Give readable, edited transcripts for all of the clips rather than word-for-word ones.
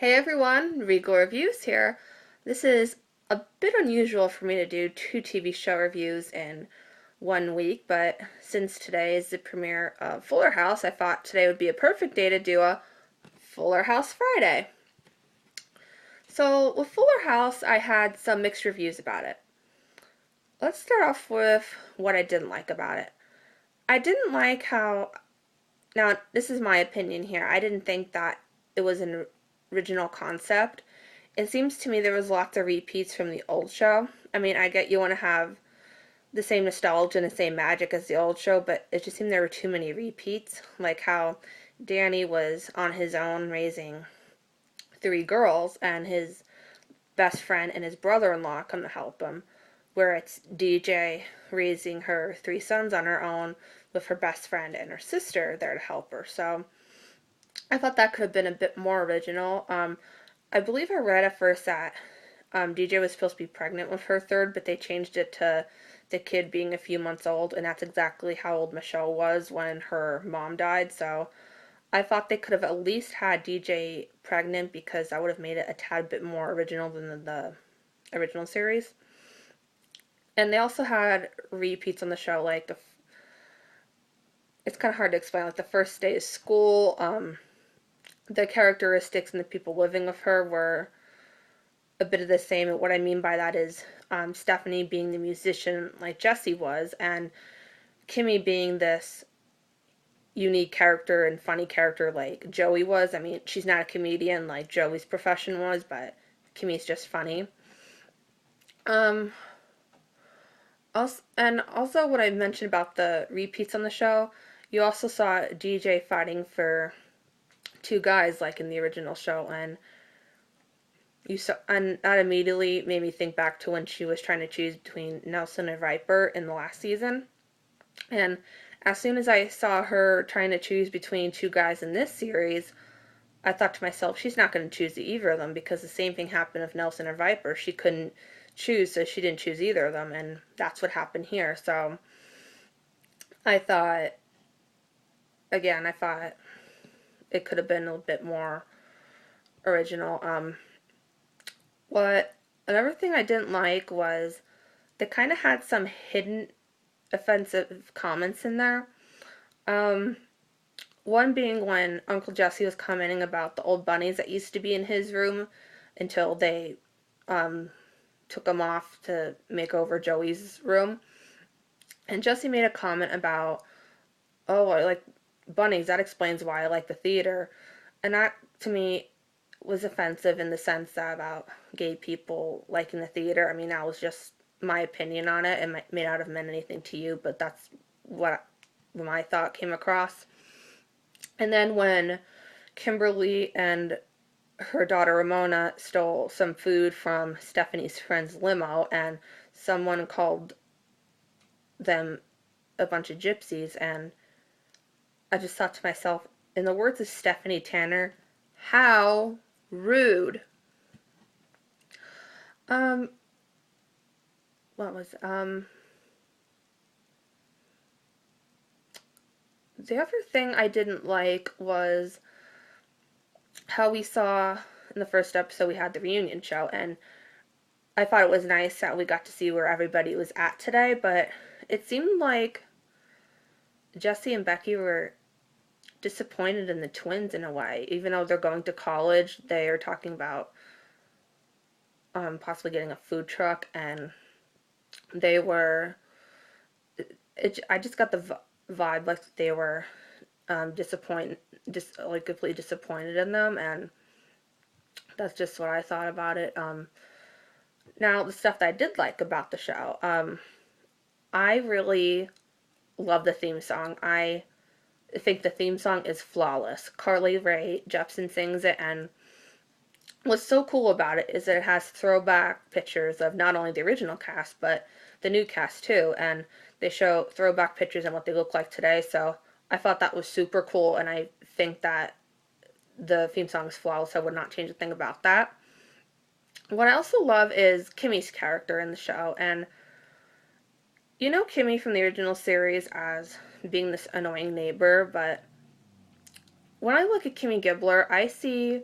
Hey everyone, Regal Reviews here. This is a bit unusual for me to do two TV show reviews in one week, but since today is the premiere of Fuller House, I thought today would be a perfect day to do a Fuller House Friday. So, with Fuller House, I had some mixed reviews about it. Let's start off with what I didn't like about it. I didn't like how, now, this is my opinion here, I didn't think that it was an original concept. It seems to me there was lots of repeats from the old show. I mean, I get you want to have the same nostalgia and the same magic as the old show, but it just seemed there were too many repeats. Like how Danny was on his own raising three girls, and his best friend and his brother in law come to help him. Where it's DJ raising her three sons on her own with her best friend and her sister there to help her. So I thought that could have been a bit more original. I believe I read at first that DJ was supposed to be pregnant with her third, but they changed it to the kid being a few months old, and that's exactly how old Michelle was when her mom died. So I thought they could have at least had DJ pregnant because that would have made it a tad bit more original than the original series. And they also had repeats on the show, like it's kind of hard to explain. Like the first day of school, the characteristics and the people living with her were a bit of the same. And what I mean by that is Stephanie being the musician like Jesse was, and Kimmy being this unique character and funny character like Joey was. I mean, she's not a comedian like Joey's profession was, but Kimmy's just funny. Um, also what I mentioned about the repeats on the show, you also saw DJ fighting for two guys like in the original show, and that immediately made me think back to when she was trying to choose between Nelson and Viper in the last season. And as soon as I saw her trying to choose between two guys in this series, I thought to myself, she's not going to choose either of them because the same thing happened with Nelson or Viper. She couldn't choose, so she didn't choose either of them, and that's what happened here. So I thought, again, I thought it could have been a bit more original. What Another thing I didn't like was they kind of had some hidden offensive comments in there. Um, One being when Uncle Jesse was commenting about the old bunnies that used to be in his room until they um, took them off to make over Joey's room. And Jesse made a comment about, oh, I like bunnies. That explains why I like the theater. And that, to me, was offensive in the sense that about gay people liking the theater. I mean, that was just my opinion on it. It may not have meant anything to you, but that's what my thought came across. And then when Kimberly and her daughter Ramona stole some food from Stephanie's friend's limo, and someone called them a bunch of gypsies, and I just thought to myself, in the words of Stephanie Tanner, how rude. Um, what was the other thing I didn't like was how we saw in the first episode we had the reunion show, and I thought it was nice that we got to see where everybody was at today, but it seemed like Jesse and Becky were disappointed in the twins in a way. Even though they're going to college, they are talking about possibly getting a food truck, and they were. I just got the vibe like they were disappointed, just like completely disappointed in them, and that's just what I thought about it. Now the stuff that I did like about the show, I really love the theme song. I think the theme song is flawless. Carly Rae Jepsen sings it, and what's so cool about it is that it has throwback pictures of not only the original cast but the new cast too, and they show throwback pictures and what they look like today. So I thought that was super cool, and I think that the theme song is flawless. I would not change a thing about that. What I also love is Kimmy's character in the show, and you know Kimmy from the original series as being this annoying neighbor, but when I look at Kimmy Gibbler, I see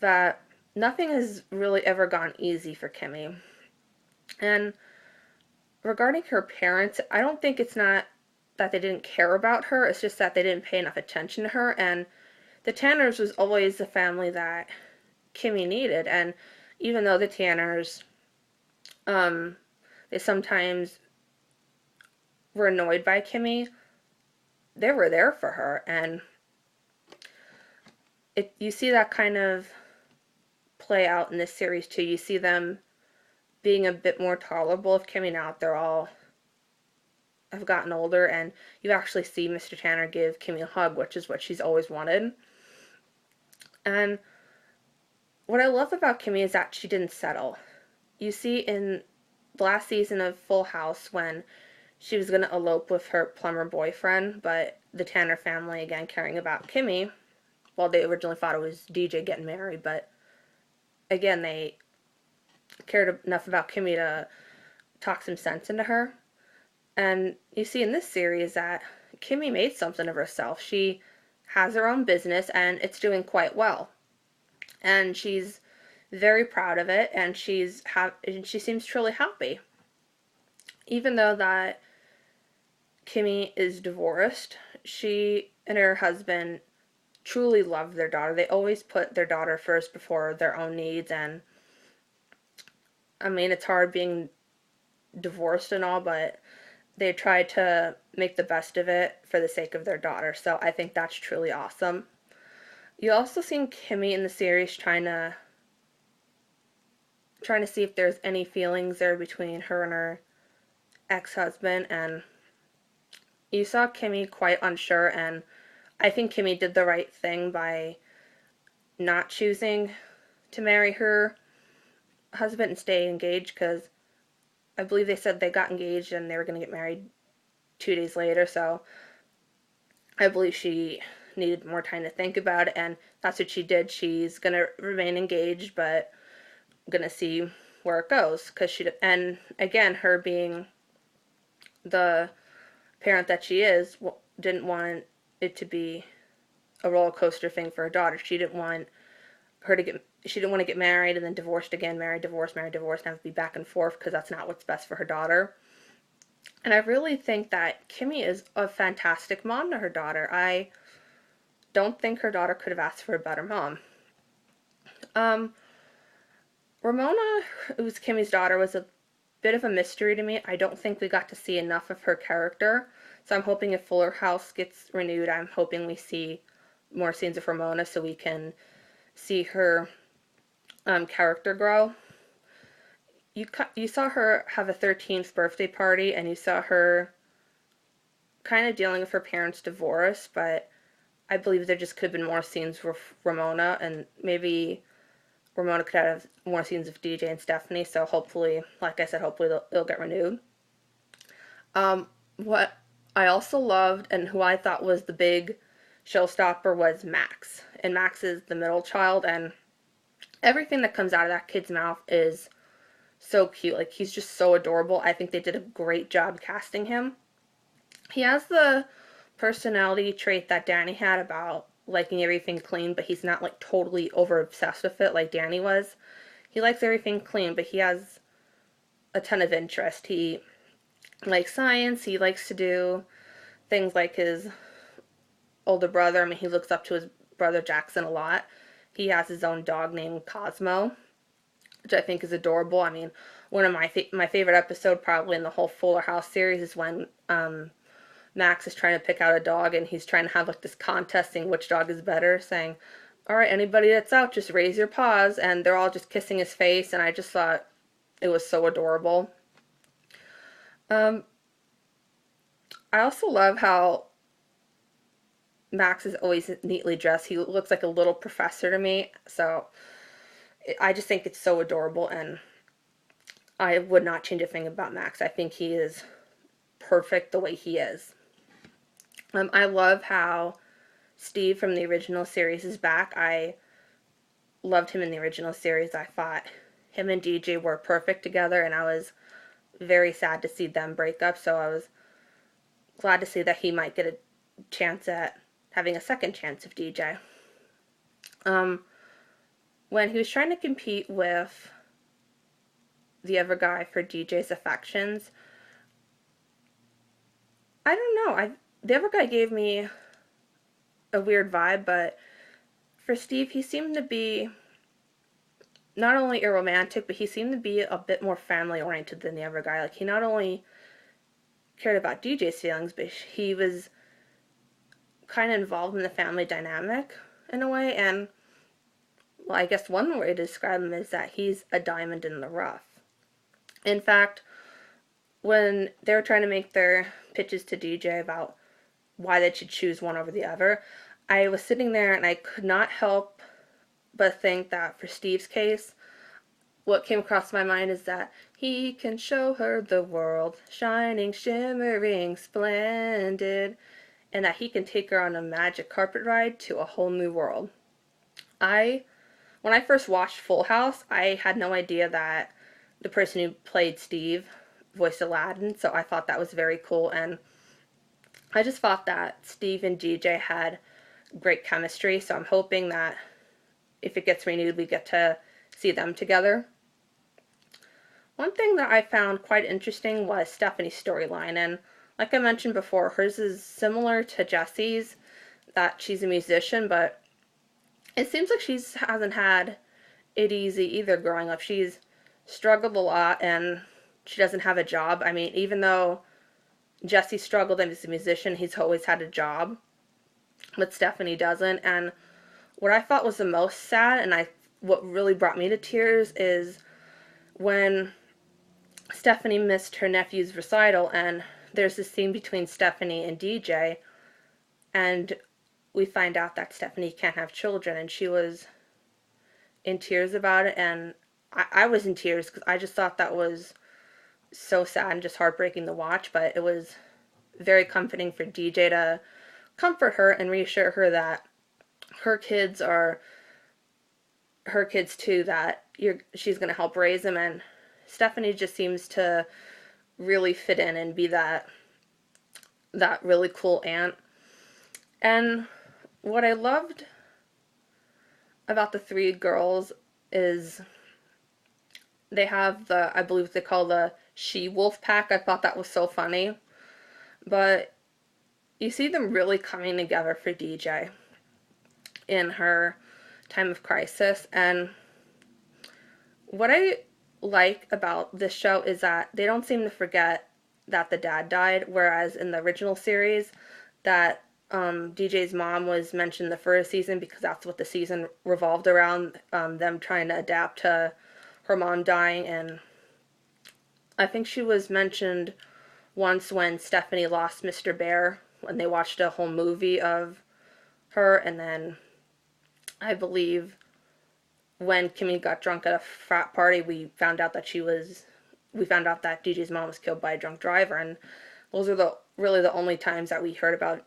that nothing has really ever gone easy for Kimmy. And regarding her parents, I don't think it's not that they didn't care about her, it's just that they didn't pay enough attention to her. And the Tanners was always the family that Kimmy needed. And even though the Tanners, um, they sometimes were annoyed by Kimmy, they were there for her. And you see that kind of play out in this series too. You see them being a bit more tolerable of Kimmy now that they're all have gotten older, and you actually see Mr. Tanner give Kimmy a hug, which is what she's always wanted. And what I love about Kimmy is that she didn't settle. You see in the last season of Full House when she was going to elope with her plumber boyfriend, but the Tanner family, again, caring about Kimmy, well, they originally thought it was DJ getting married, but again, they cared enough about Kimmy to talk some sense into her. And you see in this series that Kimmy made something of herself. She has her own business and it's doing quite well. And she's very proud of it, and she seems truly happy. Even though that Kimmy is divorced, she and her husband truly love their daughter. They always put their daughter first before their own needs, and I mean, it's hard being divorced and all, but they try to make the best of it for the sake of their daughter. So I think that's truly awesome. You also see Kimmy in the series trying to see if there's any feelings there between her and her ex-husband, and you saw Kimmy quite unsure, and I think Kimmy did the right thing by not choosing to marry her husband and stay engaged, because I believe they said they got engaged and they were going to get married 2 days later, so I believe she needed more time to think about it, and that's what she did. She's going to remain engaged, but going to see where it goes, because and again, her being the parent that she is, didn't want it to be a roller coaster thing for her daughter. She didn't want to get married and then divorced again, married, divorced, and have to be back and forth, because that's not what's best for her daughter. And I really think that Kimmy is a fantastic mom to her daughter. I don't think her daughter could have asked for a better mom. Ramona, who's Kimmy's daughter, was a bit of a mystery to me. I don't think we got to see enough of her character. So I'm hoping if Fuller House gets renewed, I'm hoping we see more scenes of Ramona so we can see her character grow. You saw her have a 13th birthday party, and you saw her kind of dealing with her parents' divorce, but I believe there just could have been more scenes with Ramona, and maybe Ramona could have more scenes with DJ and Stephanie, so hopefully, like I said, hopefully they'll get renewed. What I also loved, and who I thought was the big showstopper, was Max. And Max is the middle child, and everything that comes out of that kid's mouth is so cute. Like, he's just so adorable. I think they did a great job casting him. He has the personality trait that Danny had about liking everything clean, but he's not like totally over obsessed with it like Danny was. He likes everything clean, but he has a ton of interest. He likes science. He likes to do things like his older brother. I mean, he looks up to his brother Jackson a lot. He has his own dog named Cosmo, which I think is adorable. I mean, one of my favorite episode probably in the whole Fuller House series is when Max is trying to pick out a dog, and he's trying to have like this contest saying which dog is better, saying, all right, anybody that's out, just raise your paws, and they're all just kissing his face, and I just thought it was so adorable. I also love how Max is always neatly dressed. He looks like a little professor to me, so I just think it's so adorable, and I would not change a thing about Max. I think he is perfect the way he is. I love how Steve from the original series is back. I loved him in the original series. I thought him and DJ were perfect together, and I was very sad to see them break up, so I was glad to see that he might get a chance at having a second chance of DJ. when he was trying to compete with the other guy for DJ's affections, I don't know. The other guy gave me a weird vibe, but for Steve, he seemed to be not only a romantic, but he seemed to be a bit more family oriented than the other guy. Like, he not only cared about DJ's feelings, but he was kind of involved in the family dynamic in a way. And, well, I guess one way to describe him is that he's a diamond in the rough. In fact, when they were trying to make their pitches to DJ about why they should choose one over the other, I was sitting there and I could not help but think that for Steve's case, what came across my mind is that he can show her the world, shining, shimmering, splendid, and that he can take her on a magic carpet ride to a whole new world. When I first watched Full House, I had no idea that the person who played Steve voiced Aladdin, so I thought that was very cool, and I just thought that Steve and DJ had great chemistry, so I'm hoping that if it gets renewed, we get to see them together. One thing that I found quite interesting was Stephanie's storyline, and like I mentioned before, hers is similar to Jesse's, that she's a musician, but it seems like she hasn't had it easy either growing up. She's struggled a lot, and she doesn't have a job. I mean, even though Jesse struggled as a musician, he's always had a job, but Stephanie doesn't. And what I thought was the most sad, and what really brought me to tears, is when Stephanie missed her nephew's recital, and there's this scene between Stephanie and DJ, and we find out that Stephanie can't have children, and she was in tears about it, and I was in tears because I just thought that was so sad and just heartbreaking to watch, but it was very comforting for DJ to comfort her and reassure her that her kids are her kids too, that she's going to help raise them, and Stephanie just seems to really fit in and be that really cool aunt. And what I loved about the three girls is they have I believe they call the she-wolf pack. I thought that was so funny. But you see them really coming together for DJ in her time of crisis. And what I like about this show is that they don't seem to forget that the dad died, whereas in the original series that DJ's mom was mentioned the first season because that's what the season revolved around, them trying to adapt to her mom dying. And I think she was mentioned once when Stephanie lost Mr. Bear, when they watched a whole movie of her, and then I believe when Kimmy got drunk at a frat party, we found out that DJ's mom was killed by a drunk driver, and those are really the only times that we heard about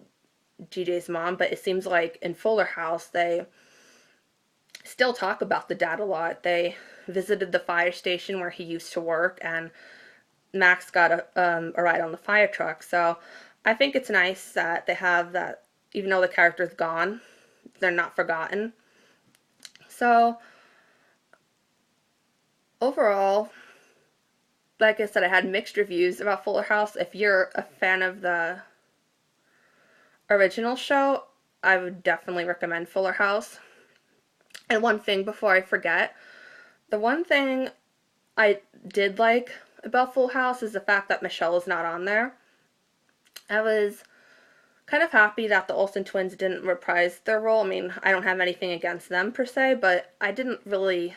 DJ's mom. But it seems like in Fuller House, they still talk about the dad a lot. They visited the fire station where he used to work, and Max got a ride on the fire truck. So I think it's nice that they have that, even though the character's gone, they're not forgotten. So overall, like I said, I had mixed reviews about Fuller House. If you're a fan of the original show, I would definitely recommend Fuller House. And one thing before I forget, the one thing I did like about Full House is the fact that Michelle is not on there. I was kind of happy that the Olsen twins didn't reprise their role. I mean, I don't have anything against them per se, but I didn't really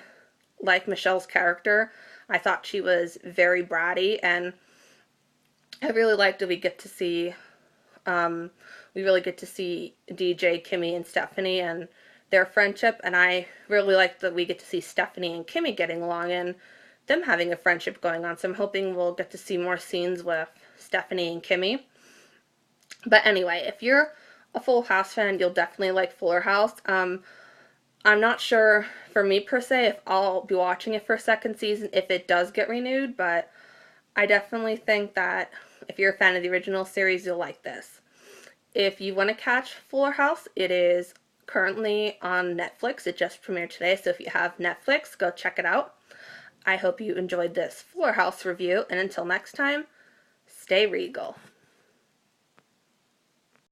like Michelle's character. I thought she was very bratty, and I really liked that we really get to see DJ, Kimmy, and Stephanie and their friendship, and I really like that we get to see Stephanie and Kimmy getting along and them having a friendship going on. So I'm hoping we'll get to see more scenes with Stephanie and Kimmy. But anyway, if you're a Full House fan, you'll definitely like Fuller House. I'm not sure for me per se if I'll be watching it for a second season if it does get renewed, but I definitely think that if you're a fan of the original series, you'll like this. If you want to catch Fuller House, it is currently on Netflix. It just premiered today, so if you have Netflix, go check it out. I hope you enjoyed this Fuller House review, and until next time, stay regal.